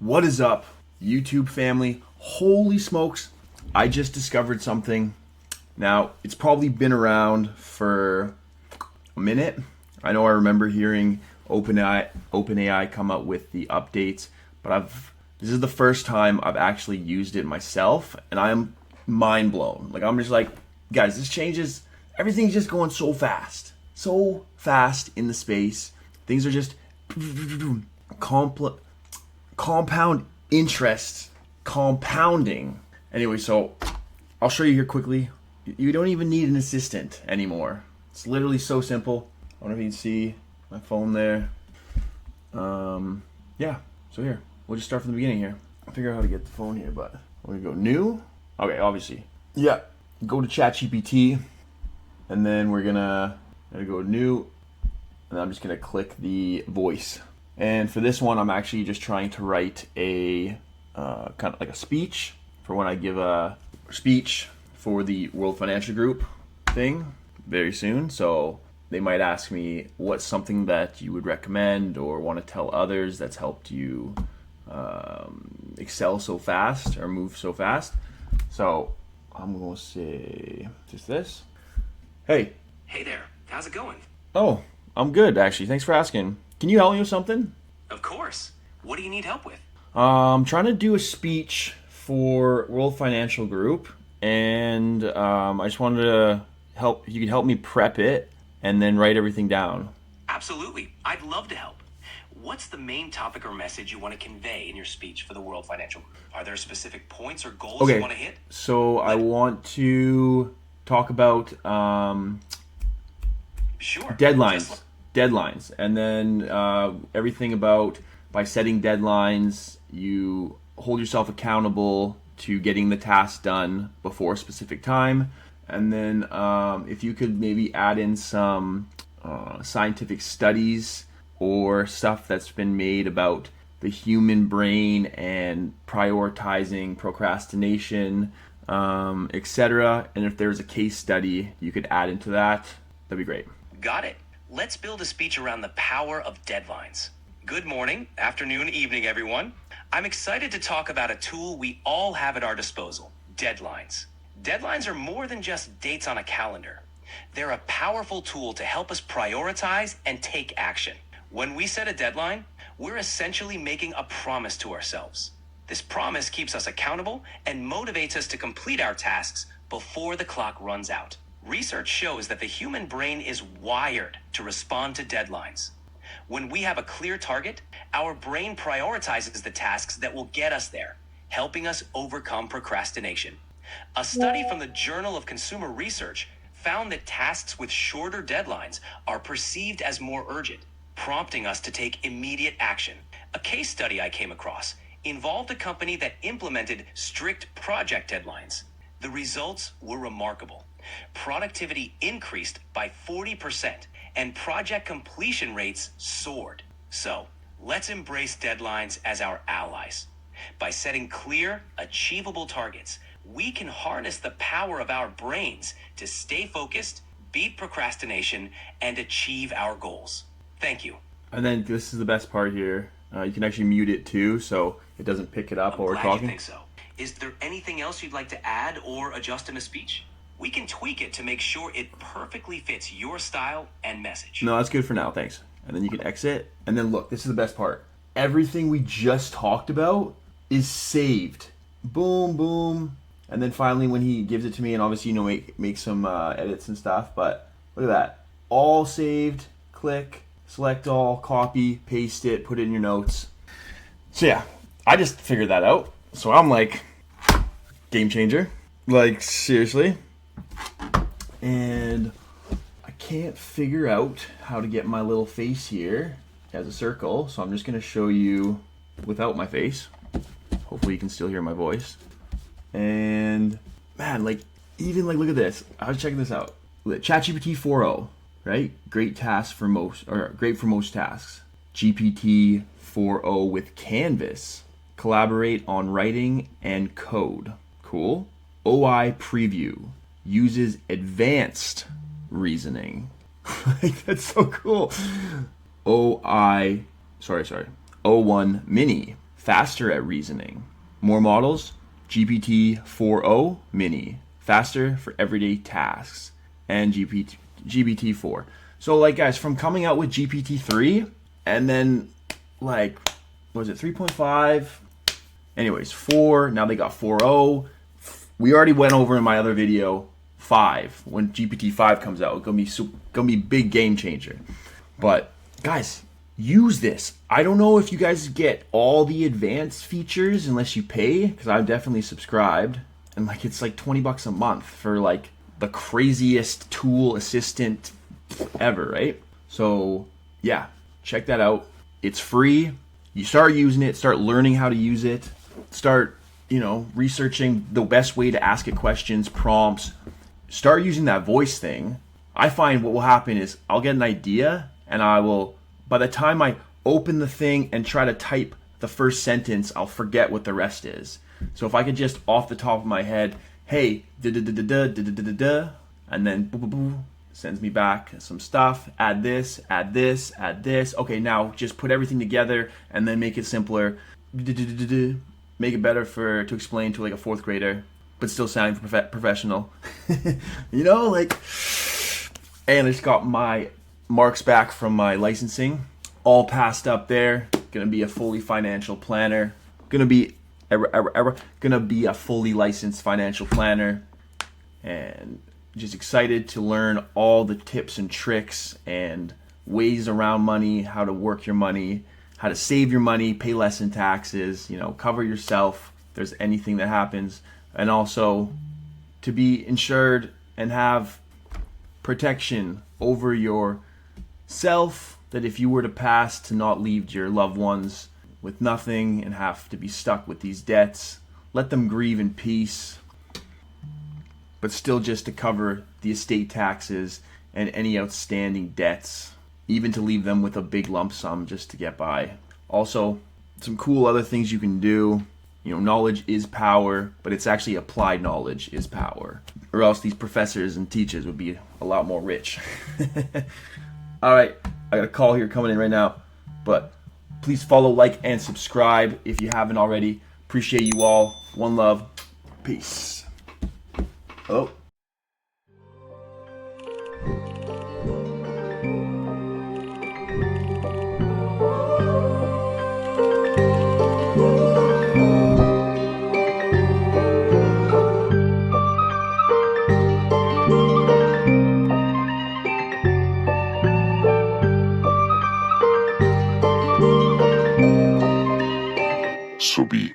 What is up, YouTube family? Holy smokes, I just discovered something. Now, it's probably been around for a minute. I know I remember hearing OpenAI come up with the updates, but this is the first time I've actually used it myself, and I'm mind blown. Like, I'm just like, guys, this changes, everything's just going so fast in the space. Things are just compound interest compounding. Anyway, so I'll show you here quickly. You don't even need an assistant anymore. It's literally so simple. I don't know if you can see my phone there. Yeah, so here, we'll just start from the beginning here. I'll figure out how to get the phone here, but we're gonna go new. Okay, obviously. Yeah, go to ChatGPT, and then we're gonna go new, and I'm just gonna click the voice. And for this one, I'm actually just trying to write a kind of like a speech for when I give a speech for the World Financial Group thing very soon. So they might ask me what's something that you would recommend or want to tell others that's helped you excel so fast or move so fast. So I'm going to say just this. Hey. Hey there. How's it going? Oh, I'm good, actually. Thanks for asking. Can you help me with something? Of course. What do you need help with? I'm trying to do a speech for World Financial Group, and I just wanted to help. If you could help me prep it and then write everything down. Absolutely. I'd love to help. What's the main topic or message you want to convey in your speech for the World Financial Group? Are there specific points or goals you want to hit? So I want to talk about Sure. Deadlines, and then everything about by setting deadlines, you hold yourself accountable to getting the task done before a specific time. And then if you could maybe add in some scientific studies or stuff that's been made about the human brain and prioritizing procrastination, etc. And if there's a case study you could add into that, that'd be great. Got it. Let's build a speech around the power of deadlines. Good morning, afternoon, evening, everyone. I'm excited to talk about a tool we all have at our disposal, deadlines. Deadlines are more than just dates on a calendar. They're a powerful tool to help us prioritize and take action. When we set a deadline, we're essentially making a promise to ourselves. This promise keeps us accountable and motivates us to complete our tasks before the clock runs out. Research shows that the human brain is wired to respond to deadlines. When we have a clear target, our brain prioritizes the tasks that will get us there, helping us overcome procrastination. A study from the Journal of Consumer Research found that tasks with shorter deadlines are perceived as more urgent, prompting us to take immediate action. A case study I came across involved a company that implemented strict project deadlines. The results were remarkable. Productivity increased by 40%, and project completion rates soared. So, let's embrace deadlines as our allies. By setting clear, achievable targets, we can harness the power of our brains to stay focused, beat procrastination, and achieve our goals. Thank you. And then this is the best part here. You can actually mute it too, so it doesn't pick it up while we're talking. I'm glad you think so. Is there anything else you'd like to add or adjust in a speech? We can tweak it to make sure it perfectly fits your style and message. No, that's good for now, thanks. And then you can exit. And then look, this is the best part. Everything we just talked about is saved. Boom, boom. And then finally when he gives it to me, and obviously, make some edits and stuff, but look at that. All saved, click, select all, copy, paste it, put it in your notes. So yeah, I just figured that out. So I'm like, game changer. Like, seriously. And I can't figure out how to get my little face here as a circle, so I'm just going to show you without my face. Hopefully you can still hear my voice. And man, like, even like, look at this. I was checking this out. ChatGPT 4.0, right? Great for most tasks. GPT 4.0 with Canvas. Collaborate on writing and code. Cool. OI preview. Uses advanced reasoning. Like, that's so cool. O1 mini faster at reasoning. More models, GPT-4o Mini, faster for everyday tasks, and GPT-4. So like guys, from coming out with GPT-3 and then like, what was it, 3.5? Anyways, 4, now they got 4o. We already went over in my other video 5. When GPT-5 comes out, it's gonna be big game changer. But guys, use this. I don't know if you guys get all the advanced features unless you pay, because I've definitely subscribed, and like it's like $20 a month for like the craziest tool assistant ever, right? So yeah, check that out. It's free. You start using it, start learning how to use it, start, researching the best way to ask it questions, prompts, start using that voice thing. I find what will happen is I'll get an idea and by the time I open the thing and try to type the first sentence, I'll forget what the rest is. So if I could just off the top of my head, hey, da-da-da-da-da-da-da-da-da, and then boo-boo-boo, sends me back some stuff, add this, add this, add this. Okay, now just put everything together and then make it simpler. Make it better to explain to like a 4th grader, but still sounding professional. And I just got my marks back from my licensing, all passed up there. Gonna be a fully financial planner. Gonna be a fully licensed financial planner, and just excited to learn all the tips and tricks and ways around money, how to work your money, how to save your money, pay less in taxes, cover yourself if there's anything that happens, and also to be insured and have protection over yourself, that if you were to pass, to not leave your loved ones with nothing and have to be stuck with these debts. Let them grieve in peace, but still just to cover the estate taxes and any outstanding debts, even to leave them with a big lump sum just to get by. Also, some cool other things you can do. Knowledge is power, but it's actually applied knowledge is power. Or else these professors and teachers would be a lot more rich. All right, I got a call here coming in right now, but please follow, like, and subscribe if you haven't already. Appreciate you all. One love. Peace. Oh. So be